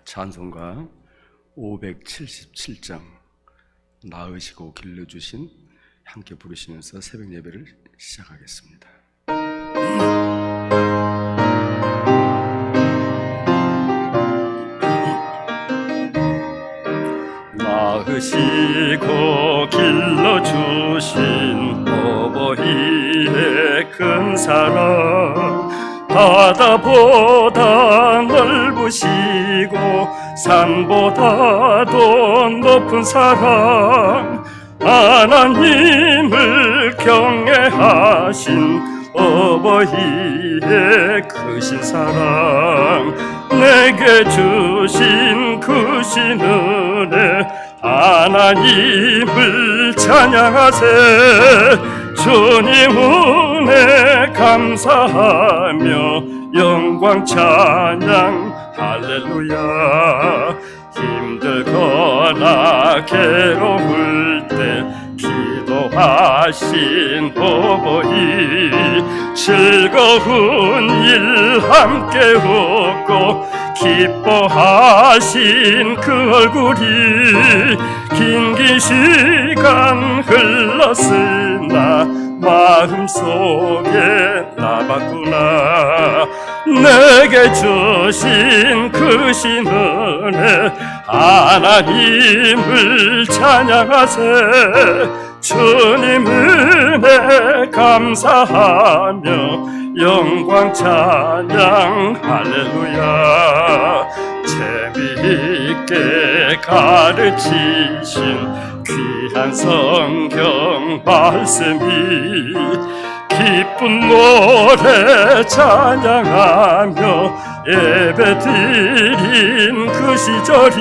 찬송가 577장 낳으시고 길러주신 함께 부르시면서 새벽 예배를 시작하겠습니다. 낳으시고 길러주신 어버이의 큰 사랑, 바다보다 넓으시고 산보다도 높은 사랑, 하나님을 경외하신 어버이의 크신 사랑, 내게 주신 크신 은혜, 하나님을 찬양하세. 주님 은혜 감사하며 영광 찬양 할렐루야. 힘들거나 괴로울 때 기도하신 어버이, 즐거운 일 함께 웃고 기뻐하신 그 얼굴이 긴 시간 흘렀으나 마음속에 남았구나. 내게 주신 크신 은혜, 하나님을 찬양하세. 주님 은혜 감사하며 영광 찬양 할렐루야. 재미있게 가르치신 귀한 성경 말씀이 기쁜 노래 찬양하며 예배드린 그 시절이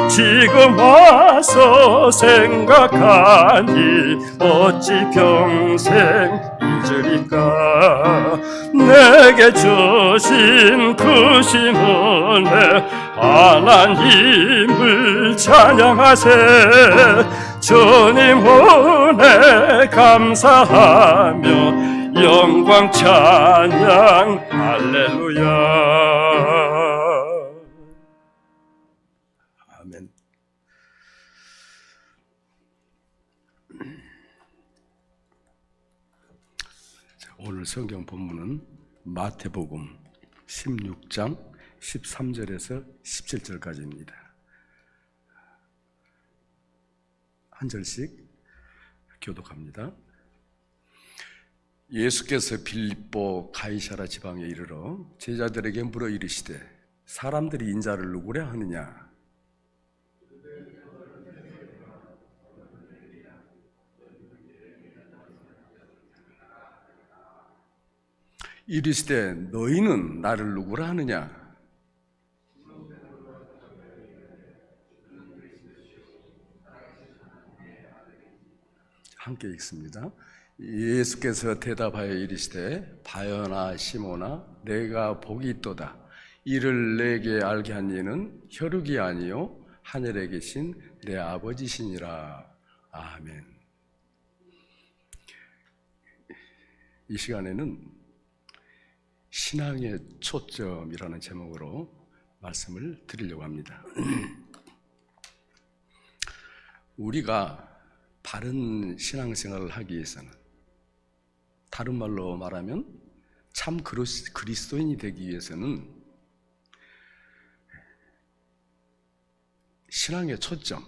지금 와서 생각하니 어찌 평생 잊으리까. 내게 주신 크신 은혜, 하나님을 찬양하세. 주님 은혜 감사하며 영광 찬양 할렐루야. 아멘. 오늘 성경 본문은 마태복음 16장 13절에서 17절까지입니다. 한 절씩 교독합니다. 예수께서 빌립보 가이사라 지방에 이르러 제자들에게 물어 이르시되 사람들이 인자를 누구라 하느냐. 이르시되 너희는 나를 누구라 하느냐. 함께 읽습니다. 예수께서 대답하여 이르시되 바요나 시몬아, 내가 복이 있도다. 이를 내게 알게 한 이는 혈육이 아니요 하늘에 계신 내 아버지시니라. 아멘. 이 시간에는 신앙의 초점이라는 제목으로 말씀을 드리려고 합니다. 우리가 바른 신앙생활을 하기 위해서는, 다른 말로 말하면 참 그리스도인이 되기 위해서는 신앙의 초점,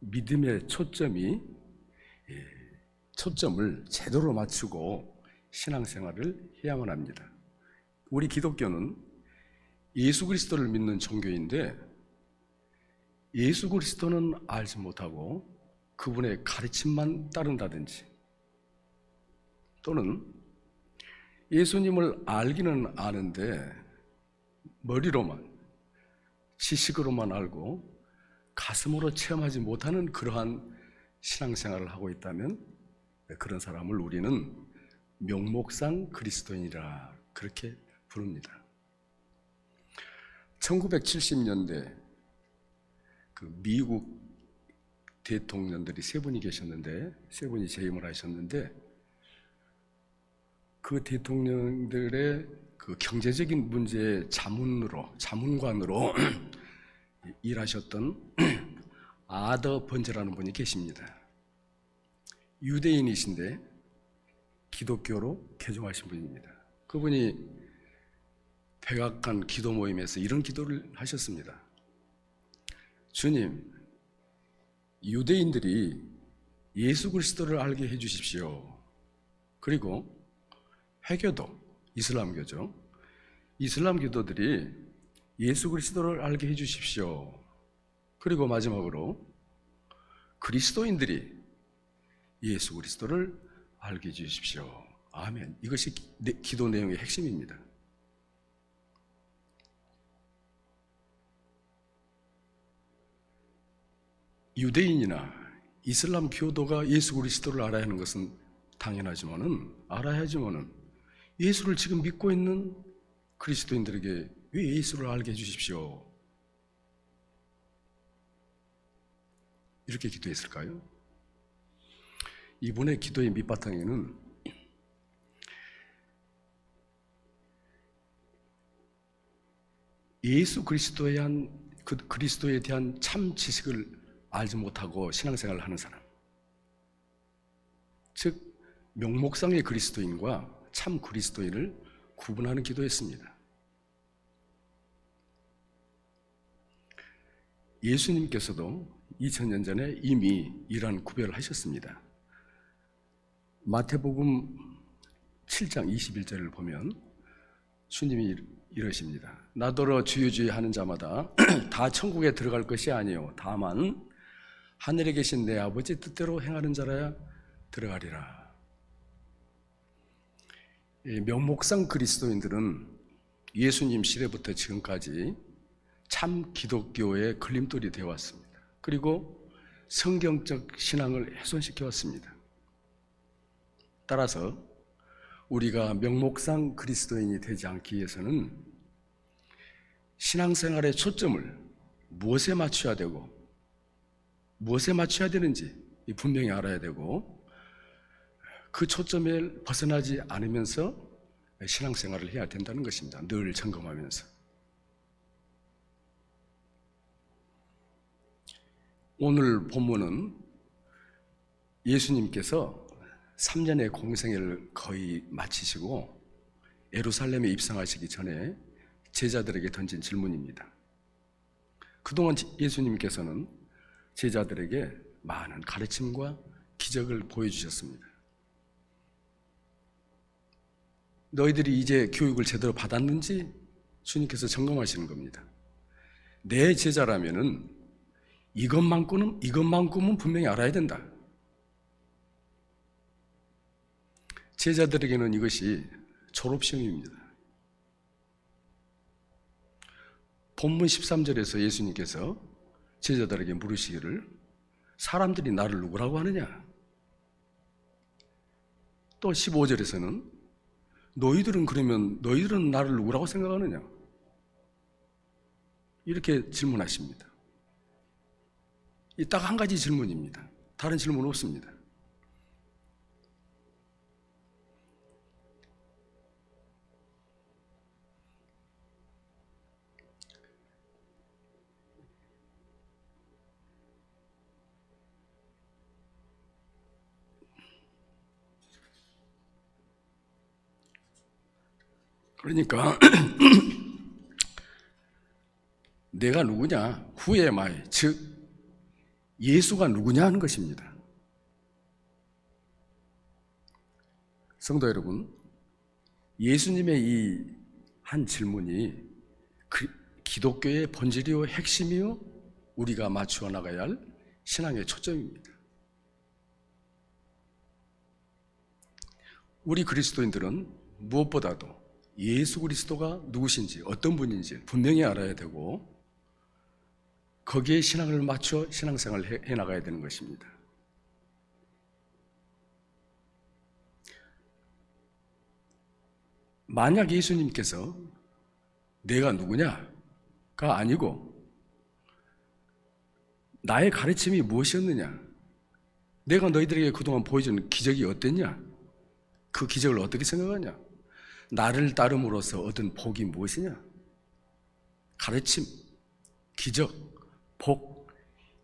믿음의 초점을 제대로 맞추고 신앙생활을 해야만 합니다. 우리 기독교는 예수 그리스도를 믿는 종교인데 예수 그리스도는 알지 못하고 그분의 가르침만 따른다든지, 또는 예수님을 알기는 아는데 머리로만, 지식으로만 알고 가슴으로 체험하지 못하는 그러한 신앙생활을 하고 있다면 그런 사람을 우리는 명목상 그리스도인이라 그렇게 부릅니다. 1970년대 그 미국 대통령들이 세 분이 계셨는데, 세 분이 재임을 하셨는데 그 대통령들의 그 경제적인 문제의 자문관으로 일하셨던 아더 번제라는 분이 계십니다. 유대인이신데 기독교로 개종하신 분입니다. 그분이 백악관 기도 모임에서 이런 기도를 하셨습니다. 주님, 유대인들이 예수 그리스도를 알게 해주십시오. 그리고 회교도, 이슬람교죠. 이슬람교도들이 예수 그리스도를 알게 해주십시오. 그리고 마지막으로 그리스도인들이 예수 그리스도를 알게 해주십시오. 아멘. 이것이 기도 내용의 핵심입니다. 유대인이나 이슬람 교도가 예수 그리스도를 알아야 하는 것은 알아야지만은 예수를 지금 믿고 있는 그리스도인들에게 왜 예수를 알게 해주십시오? 이렇게 기도했을까요? 이분의 기도의 밑바탕에는 예수 그리스도에 대한 참 지식을 알지 못하고 신앙생활을 하는 사람, 즉 명목상의 그리스도인과 참 그리스도인을 구분하는 기도였습니다. 예수님께서도 2000년 전에 이미 이러한 구별을 하셨습니다. 마태복음 7장 21절을 보면 주님이 이러십니다. 나더러 주여 주여 하는 자마다 다 천국에 들어갈 것이 아니요 다만 하늘에 계신 내 아버지 뜻대로 행하는 자라야 들어가리라. 명목상 그리스도인들은 예수님 시대부터 지금까지 참 기독교의 걸림돌이 되어 왔습니다. 그리고 성경적 신앙을 훼손시켜 왔습니다. 따라서 우리가 명목상 그리스도인이 되지 않기 위해서는 신앙생활의 초점을 무엇에 맞춰야 되고 무엇에 맞춰야 되는지 분명히 알아야 되고 그 초점을 벗어나지 않으면서 신앙생활을 해야 된다는 것입니다. 늘 점검하면서. 오늘 본문은 예수님께서 3년의 공생애를 거의 마치시고 예루살렘에 입성하시기 전에 제자들에게 던진 질문입니다. 그동안 예수님께서는 제자들에게 많은 가르침과 기적을 보여주셨습니다. 너희들이 이제 교육을 제대로 받았는지 주님께서 점검하시는 겁니다. 내 제자라면은 이것만큼은 분명히 알아야 된다. 제자들에게는 이것이 졸업시험입니다. 본문 13절에서 예수님께서 제자들에게 물으시기를 사람들이 나를 누구라고 하느냐? 또 15절에서는 너희들은 나를 누구라고 생각하느냐? 이렇게 질문하십니다. 이 딱 한 가지 질문입니다. 다른 질문 없습니다. 그러니까 내가 누구냐? Who am I? 즉 예수가 누구냐 하는 것입니다. 성도 여러분, 예수님의 이 한 질문이 기독교의 본질이요 핵심이요 우리가 맞추어 나가야 할 신앙의 초점입니다. 우리 그리스도인들은 무엇보다도 예수 그리스도가 누구신지 어떤 분인지 분명히 알아야 되고 거기에 신앙을 맞춰 신앙생활을 해나가야 되는 것입니다. 만약 예수님께서 내가 누구냐가 아니고 나의 가르침이 무엇이었느냐, 내가 너희들에게 그동안 보여준 기적이 어땠냐, 그 기적을 어떻게 생각하냐? 나를 따름으로써 얻은 복이 무엇이냐? 가르침, 기적, 복,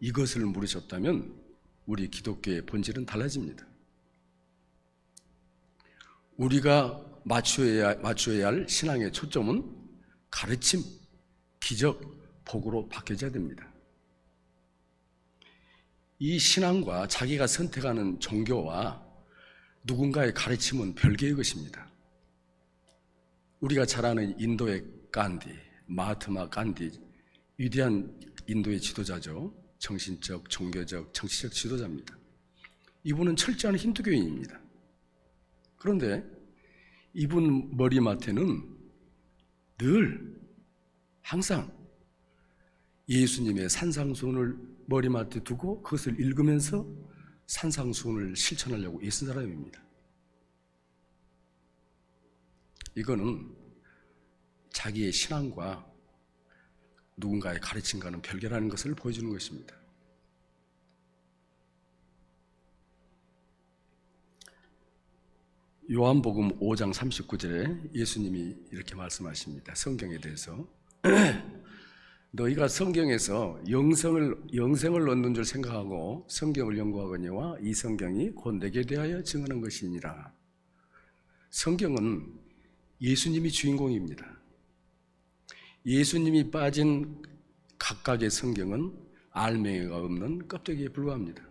이것을 물으셨다면 우리 기독교의 본질은 달라집니다. 우리가 맞추어야 할 신앙의 초점은 가르침, 기적, 복으로 바뀌어야 됩니다. 이 신앙과 자기가 선택하는 종교와 누군가의 가르침은 별개의 것입니다. 우리가 잘 아는 인도의 간디, 마하트마 간디, 위대한 인도의 지도자죠. 정신적, 종교적, 정치적 지도자입니다. 이분은 철저한 힌두교인입니다. 그런데 이분 머리맡에는 늘 항상 예수님의 산상수훈을 머리맡에 두고 그것을 읽으면서 산상수훈을 실천하려고 애쓴 사람입니다. 이거는 자기의 신앙과 누군가의 가르침과는 별개라는 것을 보여주는 것입니다. 요한복음 5장 39절에 예수님이 이렇게 말씀하십니다. 성경에 대해서 너희가 성경에서 영생을 얻는 줄 생각하고 성경을 연구하거니와 이 성경이 곧 내게 대하여 증언한 것이니라. 성경은 예수님이 주인공입니다. 예수님이 빠진 각각의 성경은 알맹이가 없는 껍데기에 불과합니다.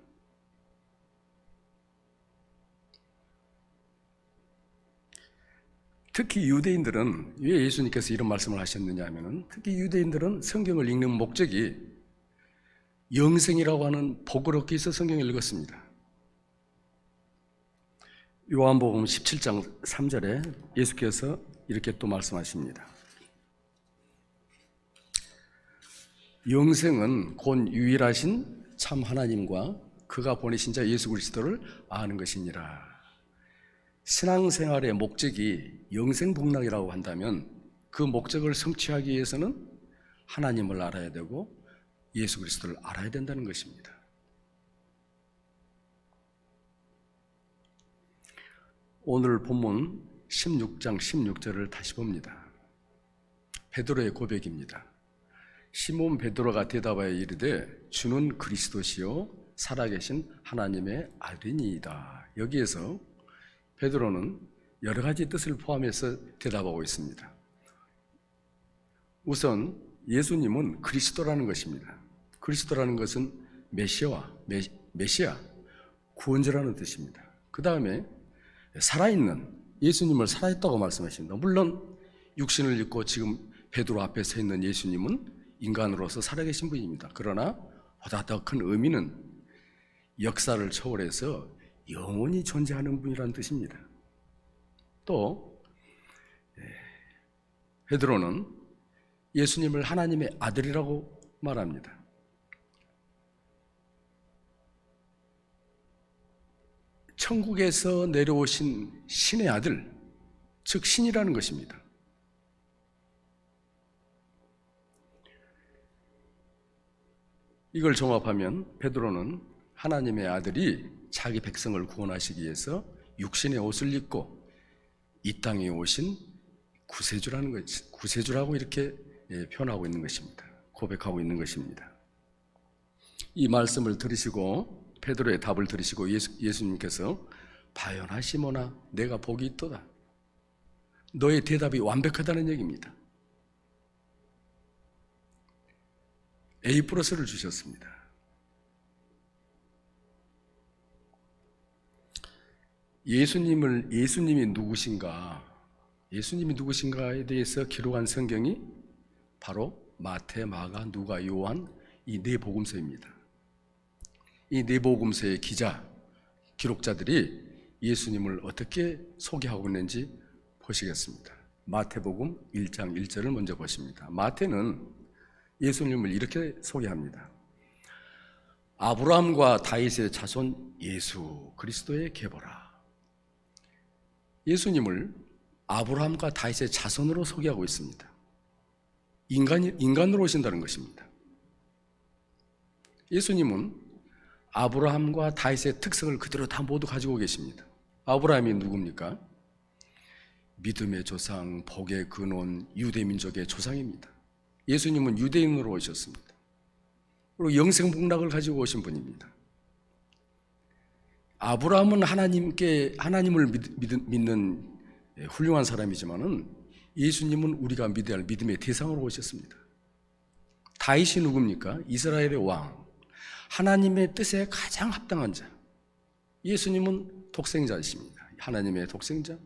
특히 유대인들은 왜 예수님께서 이런 말씀을 하셨느냐 하면 특히 유대인들은 성경을 읽는 목적이 영생이라고 하는 복을 얻기 위해서 성경을 읽었습니다. 요한복음 17장 3절에 예수께서 이렇게 또 말씀하십니다. 영생은 곧 유일하신 참 하나님과 그가 보내신 자 예수 그리스도를 아는 것이니라. 신앙생활의 목적이 영생복락이라고 한다면 그 목적을 성취하기 위해서는 하나님을 알아야 되고 예수 그리스도를 알아야 된다는 것입니다. 오늘 본문 16장 16절을 다시 봅니다. 베드로의 고백입니다. 시몬 베드로가 대답하여 이르되 주는 그리스도시요 살아계신 하나님의 아들이니이다. 여기에서 베드로는 여러 가지 뜻을 포함해서 대답하고 있습니다. 우선 예수님은 그리스도라는 것입니다. 그리스도라는 것은 메시아, 구원자라는 뜻입니다. 그 다음에 살아있는, 예수님을 살아있다고 말씀하십니다. 물론 육신을 입고 지금 베드로 앞에 서 있는 예수님은 인간으로서 살아계신 분입니다. 그러나 보다 더 큰 의미는 역사를 초월해서 영원히 존재하는 분이라는 뜻입니다. 또 베드로는 예수님을 하나님의 아들이라고 말합니다. 천국에서 내려오신 신의 아들, 즉 신이라는 것입니다. 이걸 종합하면 베드로는 하나님의 아들이 자기 백성을 구원하시기 위해서 육신의 옷을 입고 이 땅에 오신 구세주라는 것, 구세주라고 이렇게 표현하고 있는 것입니다. 고백하고 있는 것입니다. 이 말씀을 들으시고 베드로의 답을 들으시고 예수님께서 바요나 시몬아 내가 복이 있도다. 너의 대답이 완벽하다는 얘기입니다. A+를 주셨습니다. 예수님이 누구신가에 대해서 기록한 성경이 바로 마태, 마가, 누가, 요한 이 네 복음서입니다. 이 네 복음서의 기록자들이 예수님을 어떻게 소개하고 있는지 보시겠습니다. 마태복음 1장 1절을 먼저 보십니다. 마태는 예수님을 이렇게 소개합니다. 아브라함과 다윗의 자손 예수 그리스도의 계보라. 예수님을 아브라함과 다윗의 자손으로 소개하고 있습니다. 인간으로 오신다는 것입니다. 예수님은 아브라함과 다윗의 특성을 그대로 다 모두 가지고 계십니다. 아브라함이 누굽니까? 믿음의 조상, 복의 근원, 유대민족의 조상입니다. 예수님은 유대인으로 오셨습니다. 그리고 영생복락을 가지고 오신 분입니다. 아브라함은 하나님을 믿는 훌륭한 사람이지만은 예수님은 우리가 믿어야 할 믿음의 대상으로 오셨습니다. 다윗이 누굽니까? 이스라엘의 왕, 하나님의 뜻에 가장 합당한 자. 예수님은 독생자이십니다. 하나님의 독생자.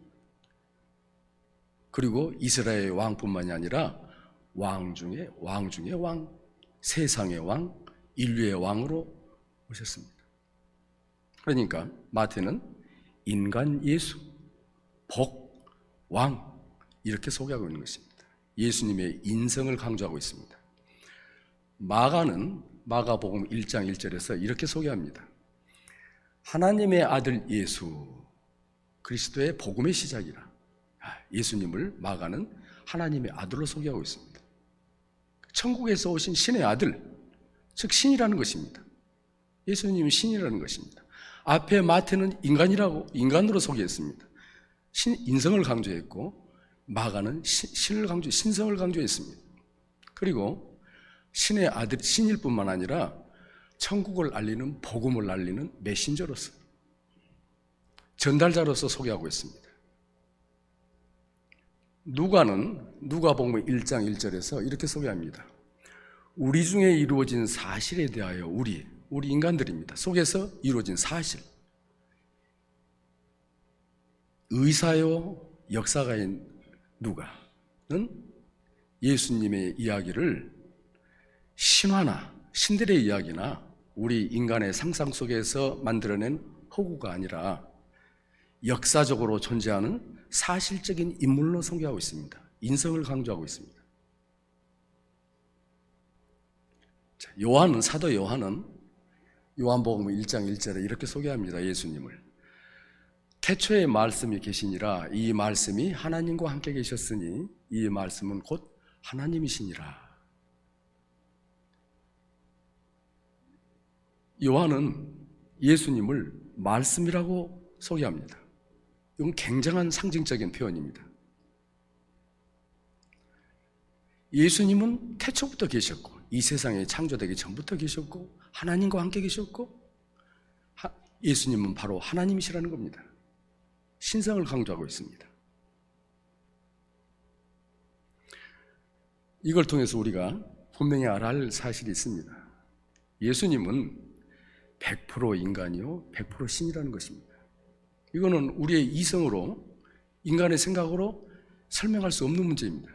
그리고 이스라엘의 왕뿐만이 아니라 왕 중에 왕, 세상의 왕, 인류의 왕으로 오셨습니다. 그러니까 마태는 인간 예수, 복, 왕 이렇게 소개하고 있는 것입니다. 예수님의 인성을 강조하고 있습니다. 마가는 마가복음 1장 1절에서 이렇게 소개합니다. 하나님의 아들 예수, 그리스도의 복음의 시작이라. 예수님을 마가는 하나님의 아들로 소개하고 있습니다. 천국에서 오신 신의 아들, 즉 신이라는 것입니다. 예수님이 신이라는 것입니다. 앞에 마태는 인간으로 소개했습니다. 인성을 강조했고 마가는 신성을 강조했습니다. 그리고 신의 아들, 신일 뿐만 아니라 천국을 알리는, 복음을 알리는 메신저로서, 전달자로서 소개하고 있습니다. 누가복음 1장 1절에서 이렇게 소개합니다. 우리 중에 이루어진 사실에 대하여 우리 인간들입니다. 속에서 이루어진 사실. 의사요 역사가인 누가는 예수님의 이야기를 신화나 신들의 이야기나 우리 인간의 상상 속에서 만들어낸 허구가 아니라 역사적으로 존재하는 사실적인 인물로 소개하고 있습니다. 인성을 강조하고 있습니다. 사도 요한은 요한복음 1장 1절에 이렇게 소개합니다. 예수님을 태초에 말씀이 계시니라. 이 말씀이 하나님과 함께 계셨으니 이 말씀은 곧 하나님이시니라. 요한은 예수님을 말씀이라고 소개합니다. 이건 굉장한 상징적인 표현입니다. 예수님은 태초부터 계셨고 이 세상에 창조되기 전부터 계셨고 하나님과 함께 계셨고 예수님은 바로 하나님이시라는 겁니다. 신성을 강조하고 있습니다. 이걸 통해서 우리가 분명히 알아야 할 사실이 있습니다. 예수님은 100% 인간이요 100% 신이라는 것입니다. 이거는 우리의 이성으로, 인간의 생각으로 설명할 수 없는 문제입니다.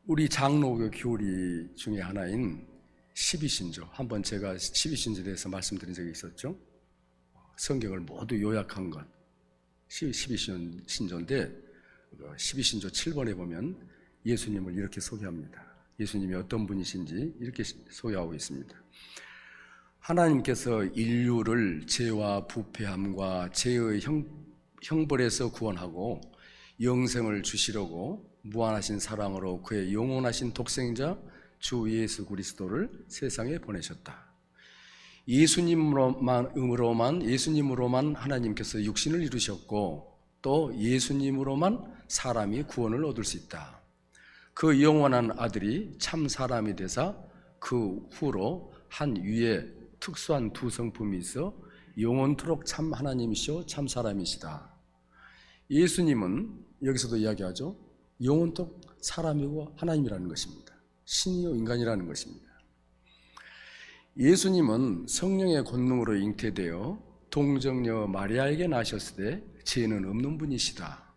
우리 장로교 교리 중에 하나인 12신조, 한번 제가 12신조에 대해서 말씀드린 적이 있었죠. 성경을 모두 요약한 것 12신조인데 12신조 7번에 보면 예수님을 이렇게 소개합니다. 예수님이 어떤 분이신지 이렇게 소개하고 있습니다. 하나님께서 인류를 죄와 부패함과 죄의 형벌에서 구원하고 영생을 주시려고 무한하신 사랑으로 그의 영원하신 독생자 주 예수 그리스도를 세상에 보내셨다. 예수님으로만 하나님께서 육신을 이루셨고 또 예수님으로만 사람이 구원을 얻을 수 있다. 그 영원한 아들이 참 사람이 되사 그 후로 한 위에 특수한 두 성품이 있어 영원토록 참 하나님이시오 참 사람이시다. 예수님은 여기서도 이야기하죠. 영원토록 사람이고 하나님이라는 것입니다. 신이요 인간이라는 것입니다. 예수님은 성령의 권능으로 잉태되어 동정녀 마리아에게 나셨을 때 죄는 없는 분이시다.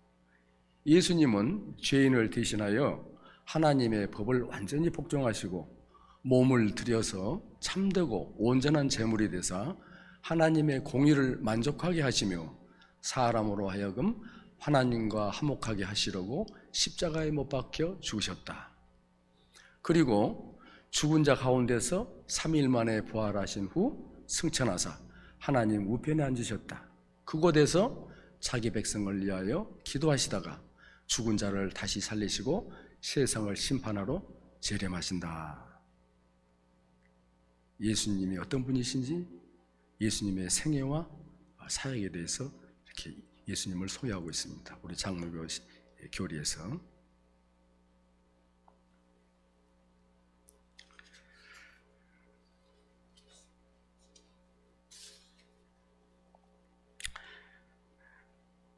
예수님은 죄인을 대신하여 하나님의 법을 완전히 복종하시고 몸을 들여서 참되고 온전한 제물이 되사 하나님의 공의를 만족하게 하시며 사람으로 하여금 하나님과 화목하게 하시려고 십자가에 못 박혀 죽으셨다. 그리고 죽은 자 가운데서 3일 만에 부활하신 후 승천하사 하나님 우편에 앉으셨다. 그곳에서 자기 백성을 위하여 기도하시다가 죽은 자를 다시 살리시고 세상을 심판하러 재림하신다. 예수님이 어떤 분이신지, 예수님의 생애와 사역에 대해서 이렇게 예수님을 소개하고 있습니다. 우리 장로교 교리에서.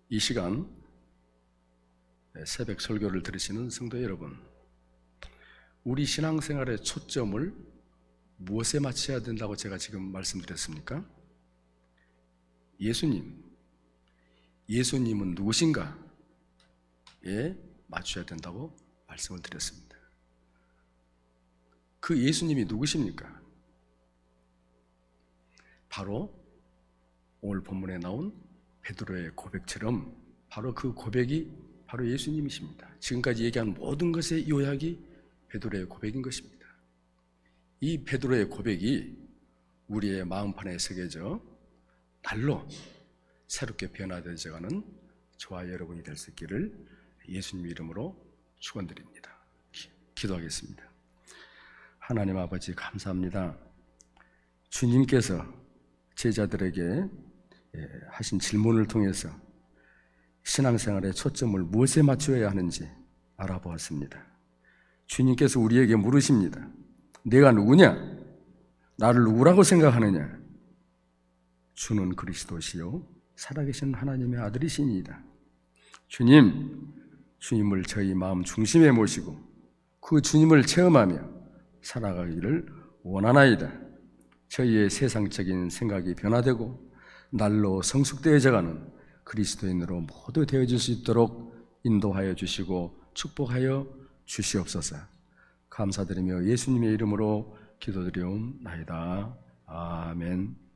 이 시간 새벽 설교를 들으시는 성도 여러분, 우리 신앙생활의 초점을 무엇에 맞춰야 된다고 제가 지금 말씀드렸습니까? 예수님은 누구신가에 맞춰야 된다고 말씀을 드렸습니다. 그 예수님이 누구십니까? 바로 오늘 본문에 나온 베드로의 고백처럼 바로 그 고백이 바로 예수님이십니다. 지금까지 얘기한 모든 것의 요약이 베드로의 고백인 것입니다. 이 베드로의 고백이 우리의 마음판에 새겨져 날로 새롭게 변화되어가는 저와 여러분이 될 수 있기를 예수님 이름으로 축원드립니다. 기도하겠습니다. 하나님 아버지 감사합니다. 주님께서 제자들에게 하신 질문을 통해서 신앙생활의 초점을 무엇에 맞춰야 하는지 알아보았습니다. 주님께서 우리에게 물으십니다. 내가 누구냐? 나를 누구라고 생각하느냐? 주는 그리스도시요 살아계신 하나님의 아들이시니이다. 주님을 저희 마음 중심에 모시고 그 주님을 체험하며 살아가기를 원하나이다. 저희의 세상적인 생각이 변화되고 날로 성숙되어져가는 그리스도인으로 모두 되어질 수 있도록 인도하여 주시고 축복하여 주시옵소서. 감사드리며 예수님의 이름으로 기도드리옵나이다. 아멘.